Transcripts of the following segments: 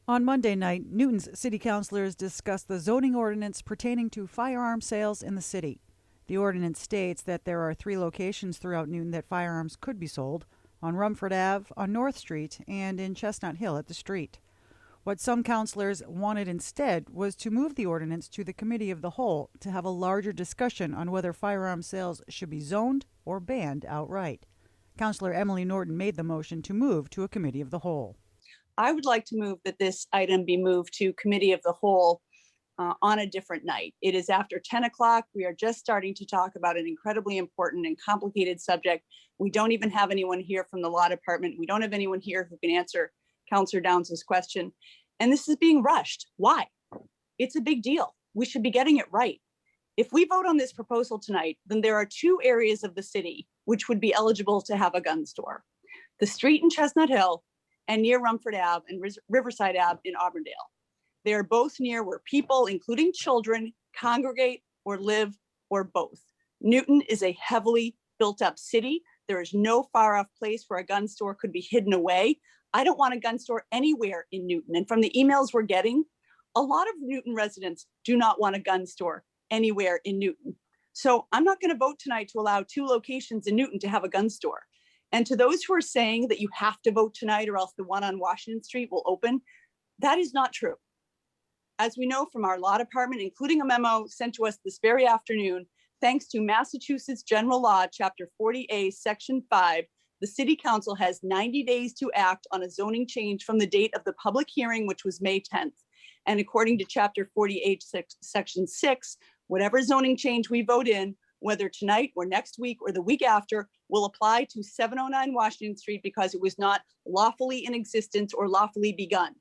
On Monday night, Newton's city councilors discussed the zoning ordinance pertaining to firearm sales in the city. The ordinance states that there are 3 locations throughout Newton that firearms could be sold: on Rumford Ave, on North Street, and in Chestnut Hill at the street. What some councilors wanted instead was to move the ordinance to the committee of the whole to have a larger discussion on whether firearm sales should be zoned or banned outright. Councilor Emily Norton made the motion to move to a committee of the whole. I would like to move that this item be moved to committee of the whole on a different night. It is after 10 o'clock. We are just starting to talk about an incredibly important and complicated subject. We don't even have anyone here from the law department. We don't have anyone here who can answer Councilor Downs' question. And this is being rushed. Why? It's a big deal. We should be getting it right. If we vote on this proposal tonight, then there are 2 areas of the city which would be eligible to have a gun store: the street in Chestnut Hill and near Rumford Ave and Riverside Ave in Auburndale. They are both near where people, including children, congregate or live, or both. Newton is a heavily built up city. There is no far off place where a gun store could be hidden away. I don't want a gun store anywhere in Newton. And from the emails we're getting, a lot of Newton residents do not want a gun store anywhere in Newton. So I'm not going to vote tonight to allow 2 locations in Newton to have a gun store. And to those who are saying that you have to vote tonight or else the one on Washington Street will open, that is not true. As we know from our law department, including a memo sent to us this very afternoon, thanks to Massachusetts General Law, Chapter 40A, Section 5, the City Council has 90 days to act on a zoning change from the date of the public hearing, which was May 10th. And according to Chapter 48, Section 6, whatever zoning change we vote in, whether tonight or next week or the week after, will apply to 709 Washington Street because it was not lawfully in existence or lawfully begun.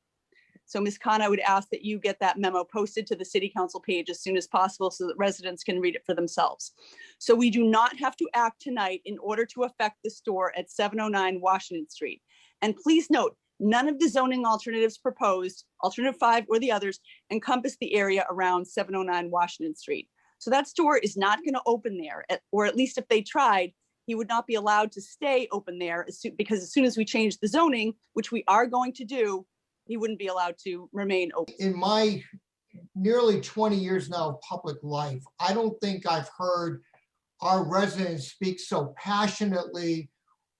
So Ms. Khan, I would ask that you get that memo posted to the City Council page as soon as possible so that residents can read it for themselves. So we do not have to act tonight in order to affect the store at 709 Washington Street. And please note, none of the zoning alternatives proposed, alternative 5 or the others, encompass the area around 709 Washington Street. So that store is not going to open there, or at least if they tried, he would not be allowed to stay open there because as soon as we change the zoning, which we are going to do, he wouldn't be allowed to remain open. In my nearly 20 years now of public life, I don't think I've heard our residents speak so passionately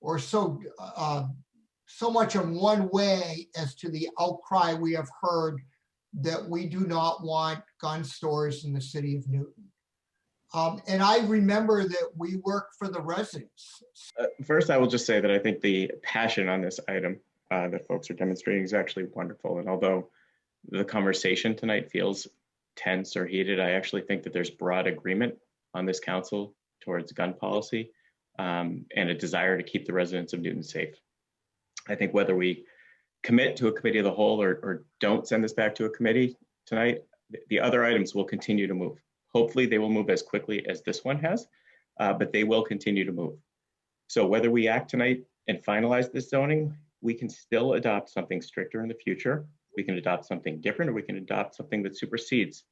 or so much in one way as to the outcry we have heard that we do not want gun stores in the city of Newton. And I remember that we work for the residents. First, I will just say that I think the passion on this item that folks are demonstrating is actually wonderful. And although the conversation tonight feels tense or heated, I actually think that there's broad agreement on this council towards gun policy and a desire to keep the residents of Newton safe. I think whether we commit to a committee of the whole or don't send this back to a committee tonight, the other items will continue to move. Hopefully they will move as quickly as this one has, but they will continue to move. So whether we act tonight and finalize this zoning, we can still adopt something stricter in the future. We can adopt something different, or we can adopt something that supersedes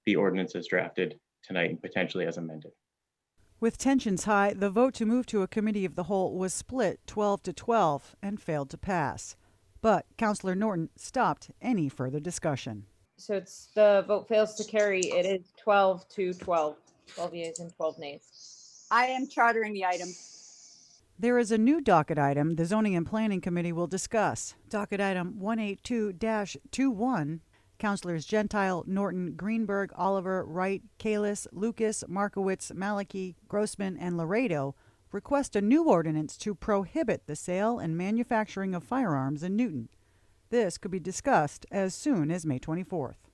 the ordinance as drafted tonight and potentially as amended. With tensions high, the vote to move to a committee of the whole was split 12-12 and failed to pass. But Councilor Norton stopped any further discussion. So the vote fails to carry. It is 12-12, 12 yeas and 12 nays. I am chartering the item. There is a new docket item the Zoning and Planning Committee will discuss. Docket item 182-21. Councilors Gentile, Norton, Greenberg, Oliver, Wright, Kalis, Lucas, Markowitz, Maliki, Grossman, and Laredo request a new ordinance to prohibit the sale and manufacturing of firearms in Newton. This could be discussed as soon as May 24th.